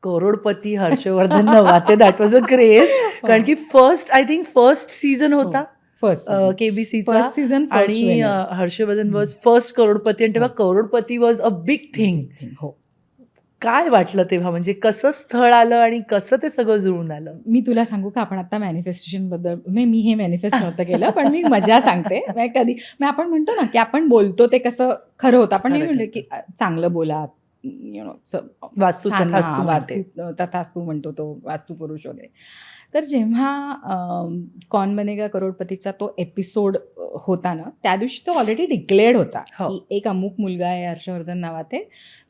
Crorepati Harshvardhan Navathe, that was a craze. कारण की first season होता फर्स्ट केबीसीचा, फर्स्ट सीझन आणि हर्षवर्धन वॉज फर्स्ट करोडपती, आणि तेव्हा करोडपती वॉज अ बिग थिंग. हो. काय वाटलं तेव्हा, म्हणजे कसं स्थळ आलं आणि कसं ते सगळं जुळून आलं? मी तुला सांगू का, आपण आता मॅनिफेस्टेशन बद्दल, मी हे मॅनिफेस्ट नव्हतं केलं, पण मी मजा सांगते. कधी आपण म्हणतो ना की आपण बोलतो ते कसं खरं होतं. आपण नाही म्हणतो की चांगलं बोला, यु नो, वास्तू छान, तथास्तू म्हणते. वास्तू तथास्तू म्हणतो तो वास्तू पुरुष वगैरे. तर जेव्हा कौन बनेगा करोडपतीचा तो एपिसोड होता ना, त्या दिवशी तो ऑलरेडी डिक्लेअर्ड होता की एक अमुक मुलगा आहे हर्षवर्धन नावाते,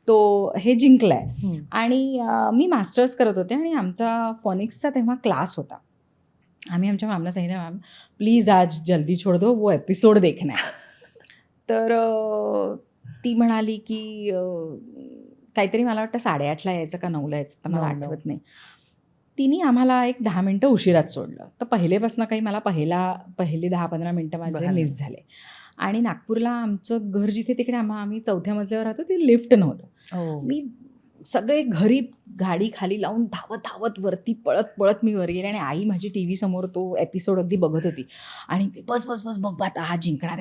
तो हे जिंकलाय. आणि मी मास्टर्स करत होते आणि आमचा फॉनिक्सचा तेव्हा क्लास होता. आम्ही आमच्या मॅमला सांगितलं, मॅम प्लीज आज जल्दी छोड़ दो, वो एपिसोड देखना है. तर ती म्हणाली की काहीतरी मला वाटतं 8:30ला यायचं का 9ला यायचं, तर मला आठवत नाही. तिने आम्हाला एक 10 मिनटं उशिरात सोडलं. तर पहिलेपासून काही मला पहिले 10-15 मिनटं माझे मिस झाले. आणि नागपूरला आमचं घर जिथे तिकडे आम्ही 4थ्या मजल्यावर राहतो, ते लिफ्ट नव्हतं. मी सगळे घरी गाडी खाली लावून धावत वरती पळत मी वर गेले, आणि आई माझी टी व्ही समोर तो एपिसोड अगदी बघत होती, आणि बस बघ आता हा जिंकणार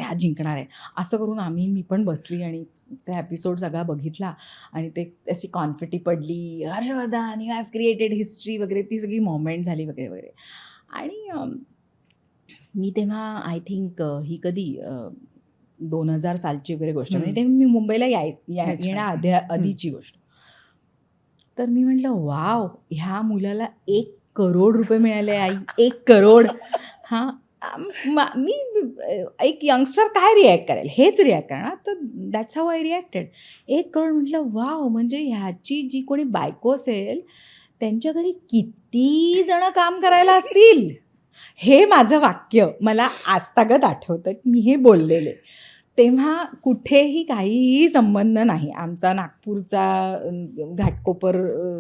आहे असं करून मी पण बसली आणि त्या एपिसोड सगळा बघितला. आणि ते अशी कॉन्फिटी पडली, Harshvardhan you have created history वगैरे, ती सगळी मोमेंट झाली वगैरे वगैरे. आणि मी तेव्हा आय थिंक ही कधी 2000 सालची वगैरे गोष्ट, म्हणजे तेव्हा मी मुंबईला येण्या आधीची गोष्ट. तर मी म्हटलं, वाव, ह्या मुलाला 1 करोड रुपये मिळाले आई, 1 करोड. हां, मी एक यंगस्टर काय रिॲक्ट करेल, हेच रिॲक्ट करणार. तर that's how I reacted. 1 crore म्हटलं, वाव, म्हणजे ह्याची जी कोणी बायको असेल त्यांच्या घरी किती जण काम करायला असतील. हे माझं वाक्य मला आजतागत आठवतं की मी हे बोललेले. तेव्हा कुठेही काहीही संबंध नाही आमचा नागपूरचा घाटकोपर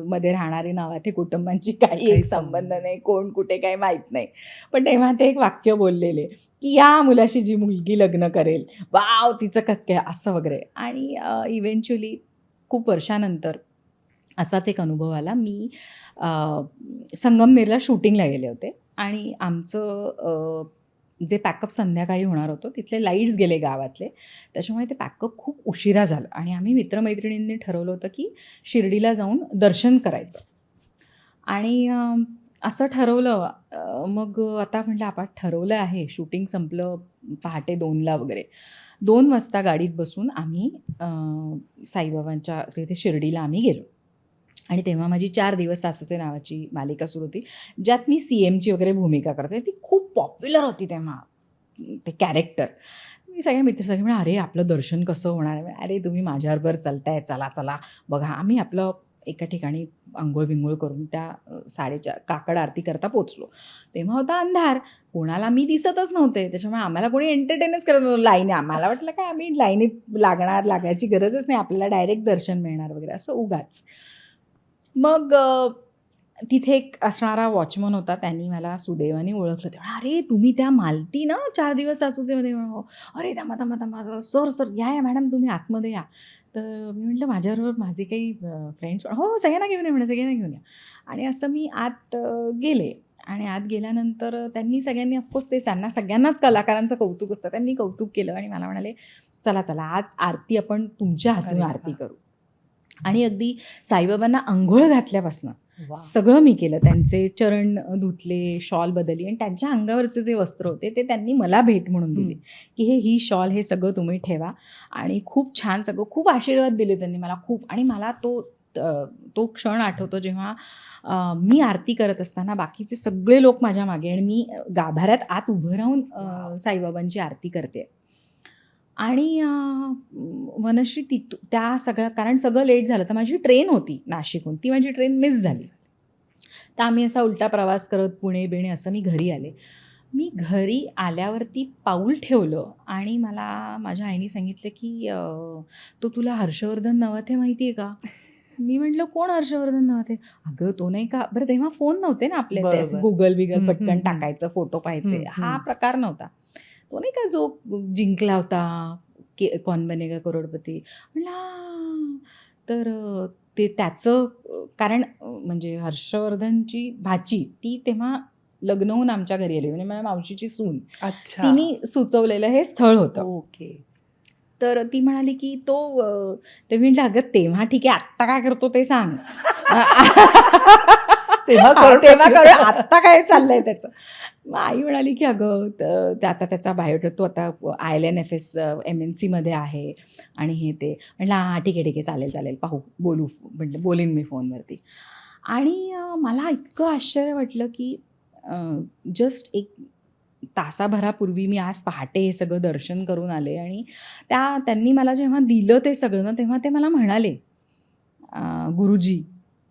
मध्ये राहणारे नावाथे कुटुंबांची काही संबंध नाही, कोण कुठे काही माहीत नाही. पण तेव्हा ते एक वाक्य बोललेले की या मुलाशी जी मुलगी लग्न करेल, वाव, तिचं काय असं वगैरे. आणि इव्हेंच्युअली खूप वर्षानंतर असाच एक अनुभव आला. मी संगमनेरला शूटिंगला गेले होते, आणि आमचं जे पॅकअप संध्याकाळी होणार होतं तिथले लाईट्स गेले गावातले, त्याच्यामुळे ते पॅकअप खूप उशिरा झालं. आणि आम्ही मित्रमैत्रिणींनी ठरवलं होतं की शिर्डीला जाऊन दर्शन करायचं. आणि असं ठरवलं. मग आता म्हटलं आपण ठरवलं आहे, शूटिंग संपलं पहाटे 2ला वगैरे. 2 वाजता गाडीत बसून आम्ही साईबाबांच्या तिथे शिर्डीला आम्ही गेलो. आणि तेव्हा माझी 4 दिवस सासूचे नावाची मालिका सुरू होती, ज्यात मी CMची वगैरे भूमिका करते. ती खूप पॉप्युलर होती तेव्हा, ते कॅरेक्टर. मी सगळ्या मित्र म्हणा, अरे आपलं दर्शन कसं होणार आहे? अरे तुम्ही माझ्याबरोबर चलताय, चला बघा. आम्ही आपलं एका ठिकाणी अंघोळ करून त्या 4:30 काकड आरती करता पोचलो. तेव्हा होता अंधार, कोणाला मी दिसतच नव्हते, त्याच्यामुळे आम्हाला कोणी एंटरटेनच करत नव्हतं लाईन. आम्हाला वाटलं काय आम्ही लाईनीत लागायची गरजच नाही, आपल्याला डायरेक्ट दर्शन मिळणार वगैरे असं उगाच. मग तिथे एक असणारा वॉचमन होता, त्यांनी मला सुदैवाने ओळखलं. तेव्हा, अरे तुम्ही त्या मालती ना 4 दिवस सासूचे मध्ये. अरे थांबा सर या मॅडम, तुम्ही आतमध्ये या. तर मी म्हटलं, माझ्याबरोबर माझे काही फ्रेंड्स, हो सगळ्यांना घेऊन या म्हणे, सगळ्यांना घेऊन या. आणि असं मी आत गेले, आणि आत गेल्यानंतर त्यांनी सगळ्यांनी, ऑफकोर्स ते सगळ्यांनाच कलाकारांचं कौतुक असतं, त्यांनी कौतुक केलं आणि मला म्हणाले, चला आज आरती आपण तुमच्या हातून आरती करू. आणि अगदी साईबाबांना अंघोळ घातल्यापासून सगळं मी केलं. त्यांचे चरण धुतले, शॉल बदलली, आणि त्यांच्या अंगावरचे जे वस्त्र होते ते त्यांनी मला भेट म्हणून दिले की ही शॉल, हे सगळं तुम्ही ठेवा. आणि खूप छान सगळं, खूप आशीर्वाद दिले त्यांनी मला खूप. आणि मला तो क्षण आठवतो जेव्हा मी आरती करत असताना बाकीचे सगळे लोक माझ्या मागे, आणि मी गाभाऱ्यात आत उभं राहून साईबाबांची आरती करते. आणि वनश्री त्या सगळ्या, कारण सगळं लेट झालं, तर माझी ट्रेन होती नाशिकहून, ती माझी ट्रेन मिस झाली. तर आम्ही असा उलटा प्रवास करत पुणे असं मी घरी आले. मी घरी आल्यावरती पाऊल ठेवलं, आणि मला माझ्या आईने सांगितलं की तो तुला हर्षवर्धन नवाथे माहिती आहे का? मी म्हटलं, कोण हर्षवर्धन नवाथे? अगं तो नाही का, बरं तेव्हा फोन नव्हते ना आपले, गुगल बिगल पटकन टाकायचं, फोटो पाहायचे, हा प्रकार नव्हता. तो नाही का जो जिंकला होता कौन बनेगा करोडपती. म्हणला, तर ते त्याचं, कारण म्हणजे हर्षवर्धनची भाची ती तेव्हा लग्न होऊन आमच्या घरी आली, म्हणजे माझ्या मावशीची सून. अच्छा. तिने सुचवलेलं हे स्थळ होतं. ओके. तर ती म्हणाली की ते म्हटलं, "अगं तेव्हा ठीक आहे, आत्ता काय करतो ते सांग." तेव्हा हां, करू तेव्हा टाकूया. करूया, आत्ता काय चाललंय त्याचं. मग आई म्हणाली की "अगं आता त्याचा बायोडेटा तो आता ILNFS MNCमध्ये आहे आणि हे ते." म्हटलं, "हां, ठीक आहे, ठीक आहे. चालेल, चालेल. पाहू, बोलू." म्हटलं, "बोलीन मी फोनवरती." आणि मला इतकं आश्चर्य वाटलं की जस्ट एक तासाभरापूर्वी मी आज पहाटे हे सगळं दर्शन करून आले आणि त्यांनी मला जेव्हा दिलं ते सगळं ना, तेव्हा ते मला म्हणाले, गुरुजी,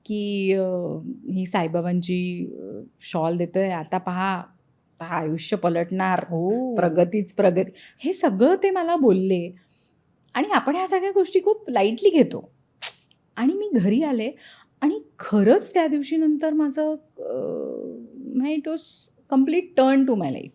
की ही साईबाबांची शॉल देतोय, आता पहा, पहा आयुष्य पलटणार, ओह! प्रगतीच प्रगती. हे सगळं ते मला बोलले आणि आपण ह्या सगळ्या गोष्टी खूप लाईटली घेतो. आणि मी घरी आले आणि खरंच त्या दिवशी नंतर माझं it was complete turn to my life.